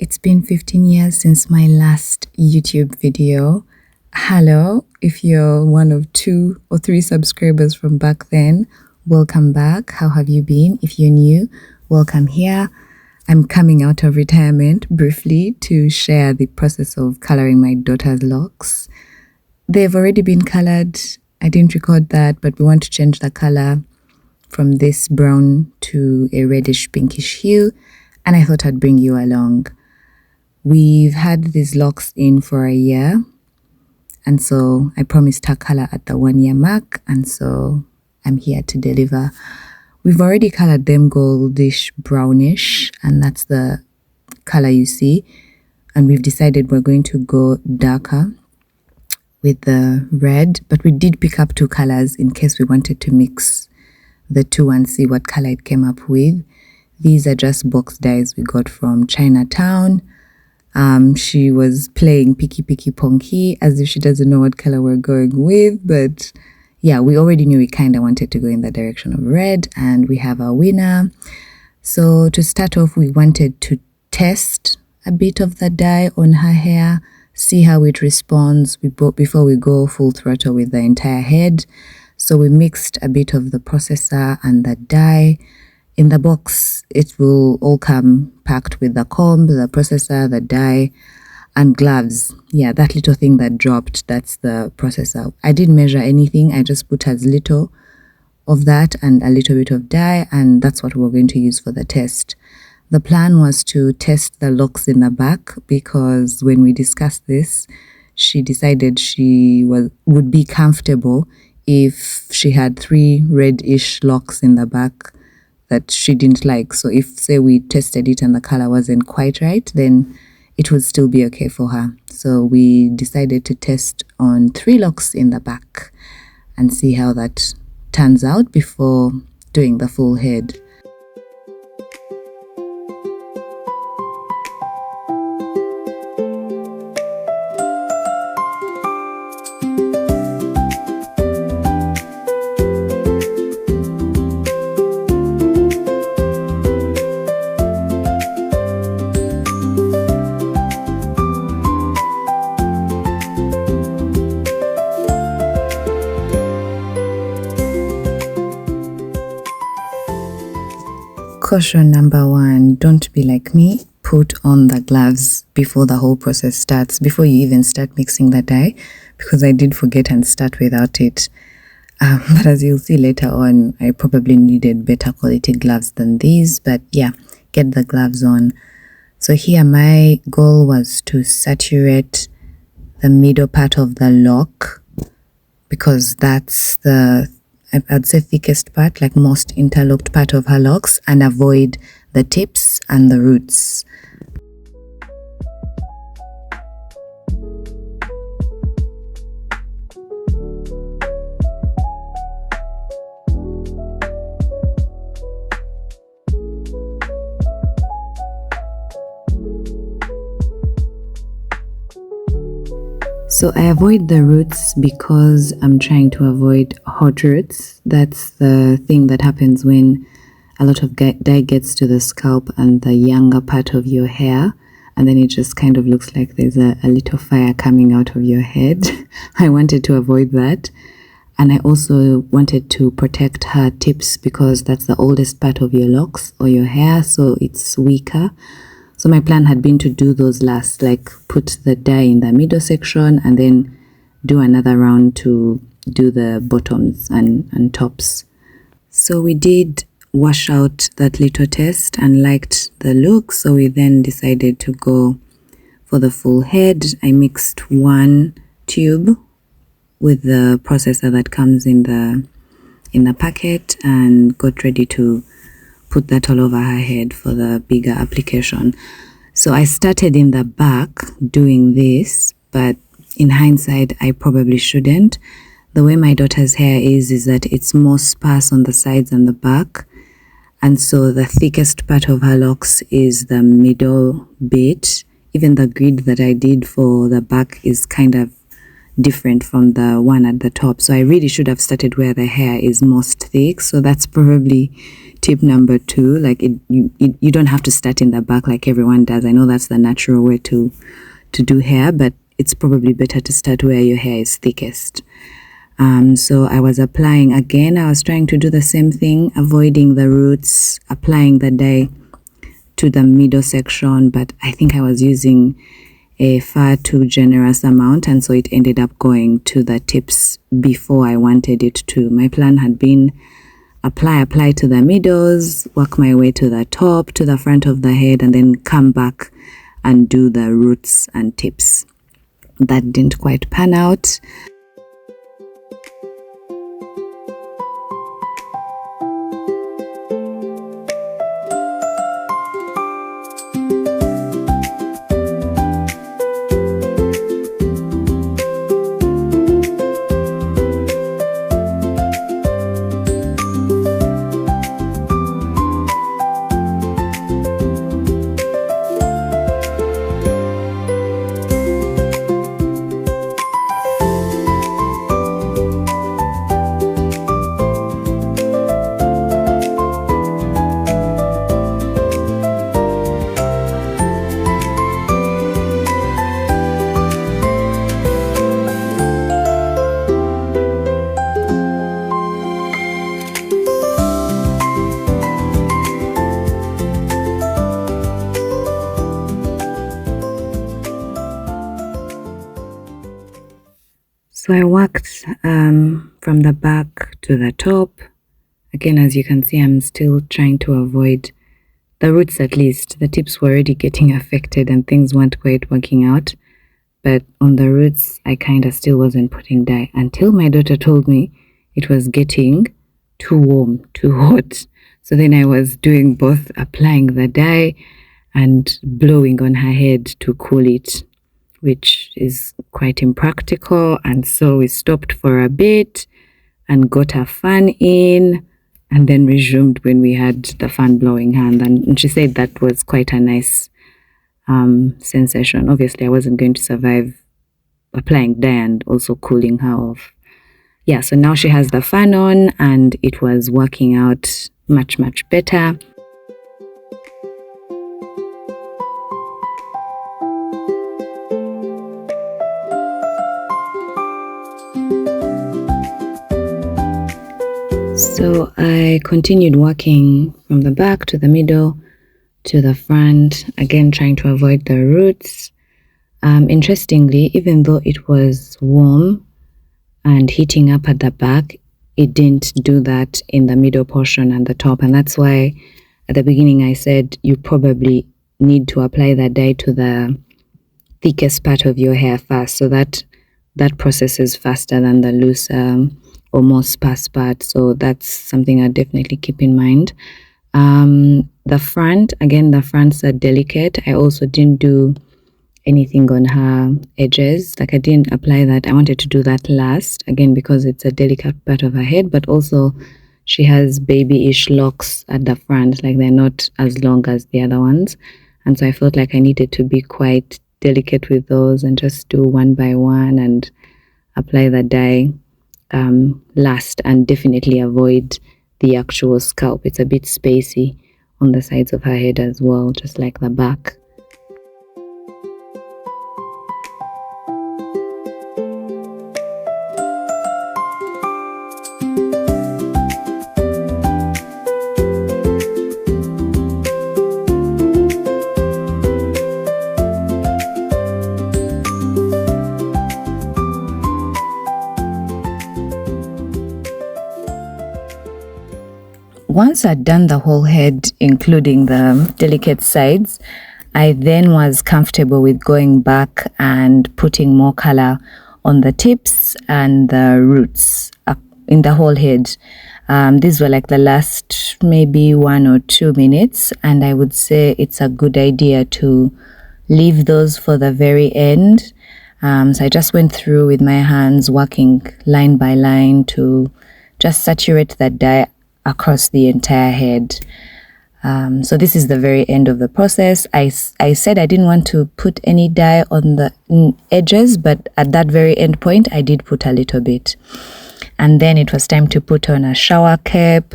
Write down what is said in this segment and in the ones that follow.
It's been 15 years since my last YouTube video. Hello, if you're one of 2 or 3 subscribers from back then, welcome back. How have you been? If you're new, welcome here. I'm coming out of retirement briefly to share the process of coloring my daughter's locks. They've already been colored. I didn't record that, but we want to change the color from this brown to a reddish pinkish hue, and I thought I'd bring you along. We've had these locks in for a year, and so I promised her color at the 1-year mark, and so I'm here to deliver. We've already colored them goldish brownish, and that's the color you see, and we've decided we're going to go darker with the red, but we did pick up 2 colors in case we wanted to mix the 2 and see what color it came up with. These are just box dyes we got from Chinatown. She was playing picky ponky as if she doesn't know what color we're going with, but yeah, we already knew we kind of wanted to go in the direction of red, and we have our winner. So to start off, we wanted to test a bit of the dye on her hair, see how it responds before we go full throttle with the entire head. So we mixed a bit of the processor and the dye. In the box, it will all come packed with the comb, the processor, the dye, and gloves. Yeah, that little thing that dropped, that's the processor. I didn't measure anything. I just put as little of that and a little bit of dye, and that's what we're going to use for the test. The plan was to test the locks in the back, because when we discussed this, she decided she would be comfortable if she had 3 reddish locks in the back that she didn't like. So if, say, we tested it and the color wasn't quite right, then it would still be okay for her. So we decided to test on 3 locks in the back and see how that turns out before doing the full head. Caution number 1, don't be like me. Put on the gloves before the whole process starts, before you even start mixing the dye, because I did forget and start without it. But as you'll see later on, I probably needed better quality gloves than these, but yeah, get the gloves on. So here my goal was to saturate the middle part of the lock, because that's the, I'd say, thickest part, like most interlocked part of her locks, and avoid the tips and the roots. So I avoid the roots because I'm trying to avoid hot roots. That's the thing that happens when a lot of dye gets to the scalp and the younger part of your hair, and then it just kind of looks like there's a little fire coming out of your head. I wanted to avoid that. And I also wanted to protect her tips, because that's the oldest part of your locks or your hair, so it's weaker. So my plan had been to do those last, like put the dye in the middle section and then do another round to do the bottoms and tops. So we did wash out that little test and liked the look, so we then decided to go for the full head. I mixed 1 tube with the processor that comes in the packet and got ready to put that all over her head for the bigger application. So I started in the back doing this, but in hindsight, I probably shouldn't. The way my daughter's hair is that it's more sparse on the sides and the back. And so the thickest part of her locks is the middle bit. Even the grid that I did for the back is kind of different from the one at the top. So I really should have started where the hair is most thick. So that's probably tip number 2. Like you don't have to start in the back like everyone does. I know that's the natural way to do hair, but it's probably better to start where your hair is thickest. So I was applying again. I was trying to do the same thing, avoiding the roots, applying the dye to the middle section, but I think I was using a far too generous amount, and so it ended up going to the tips before I wanted it to. My plan had been apply to the middles, work my way to the top, to the front of the head, and then come back and do the roots and tips. That didn't quite pan out. So I worked from the back to the top. Again, as you can see, I'm still trying to avoid the roots. At least the tips were already getting affected and things weren't quite working out. But on the roots, I kind of still wasn't putting dye until my daughter told me it was getting too warm, too hot. So then I was doing both, applying the dye and blowing on her head to cool it, which is quite impractical. And so we stopped for a bit and got a fan in, and then resumed when we had the fan blowing her. And she said that was quite a nice sensation. Obviously, I wasn't going to survive applying dye and also cooling her off. Yeah, so now she has the fan on and it was working out much, much better. So I continued working from the back to the middle to the front, again trying to avoid the roots. Interestingly, even though it was warm and heating up at the back, it didn't do that in the middle portion and the top. And that's why at the beginning I said you probably need to apply that dye to the thickest part of your hair first, so that processes faster than the looser or more sparse part. So that's something I definitely keep in mind. The front, again, the fronts are delicate. I also didn't do anything on her edges. Like I didn't apply that. I wanted to do that last, again, because it's a delicate part of her head, but also she has babyish locks at the front, like they're not as long as the other ones. And so I felt like I needed to be quite delicate with those and just do one by one and apply the dye last, and definitely avoid the actual scalp. It's a bit spacey on the sides of her head as well, just like the back. Once I'd done the whole head, including the delicate sides, I then was comfortable with going back and putting more color on the tips and the roots up in the whole head. These were like the last maybe 1 or 2 minutes, and I would say it's a good idea to leave those for the very end. So I just went through with my hands, working line by line to just saturate that dye across the entire head. So this is the very end of the process. I said I didn't want to put any dye on the edges, but at that very end point I did put a little bit. And then it was time to put on a shower cap.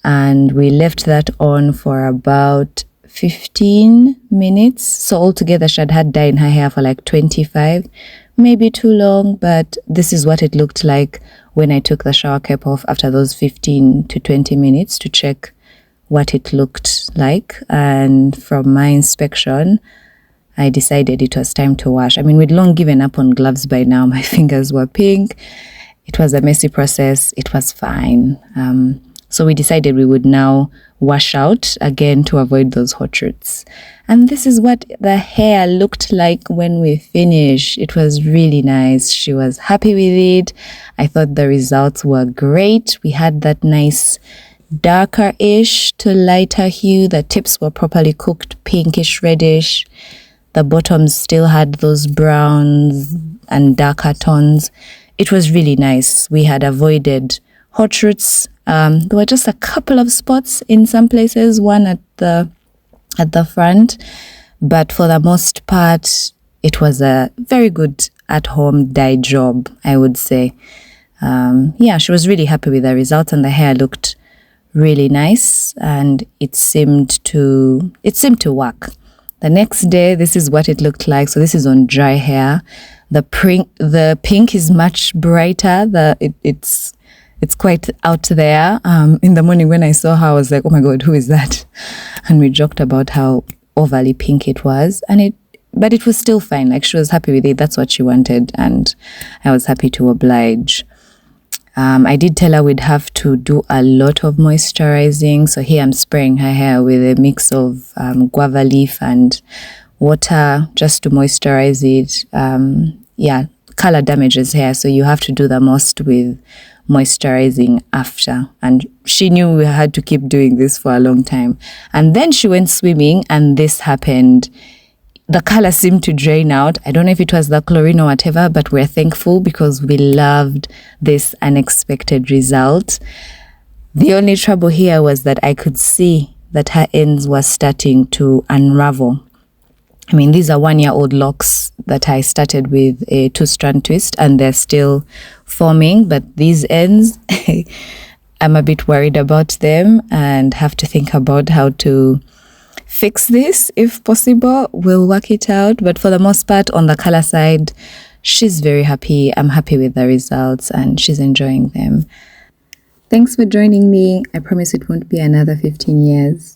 and we left that on for about 15 minutes. So altogether she had had dye in her hair for like 25, maybe too long, but this is what it looked like when I took the shower cap off after those 15 to 20 minutes to check what it looked like. And from my inspection, I decided it was time to wash. I mean, we'd long given up on gloves by now. My fingers were pink. It was a messy process. It was fine. So we decided we would now wash out again to avoid those hot roots. And this is what the hair looked like when we finished. It was really nice. She was happy with it. I thought the results were great. We had that nice darker-ish to lighter hue. The tips were properly cooked, pinkish reddish. The bottoms still had those browns and darker tones. It was really nice. We had avoided hot roots. There were just a couple of spots in some places, one at the front, but for the most part, it was a very good at-home dye job, I would say. Yeah, she was really happy with the results, and the hair looked really nice, and it seemed to work. The next day, this is what it looked like. So this is on dry hair. The pink is much brighter. It's quite out there. In the morning when I saw her, I was like, oh my God, who is that? And we joked about how overly pink it was. But it was still fine. Like, she was happy with it. That's what she wanted. And I was happy to oblige. I did tell her we'd have to do a lot of moisturizing. So here I'm spraying her hair with a mix of guava leaf and water just to moisturize it. Yeah, color damages hair. So you have to do the most with moisturizing after. And she knew we had to keep doing this for a long time. And then she went swimming and this happened. The color seemed to drain out. I don't know if it was the chlorine or whatever, but we're thankful because we loved this unexpected result. The only trouble here was that I could see that her ends were starting to unravel. I mean, these are 1-year-old locks that I started with a 2-strand twist, and they're still forming, but these ends, I'm a bit worried about them and have to think about how to fix this if possible. We'll work it out, but for the most part, on the color side, she's very happy. I'm happy with the results and she's enjoying them. Thanks for joining me. I promise it won't be another 15 years.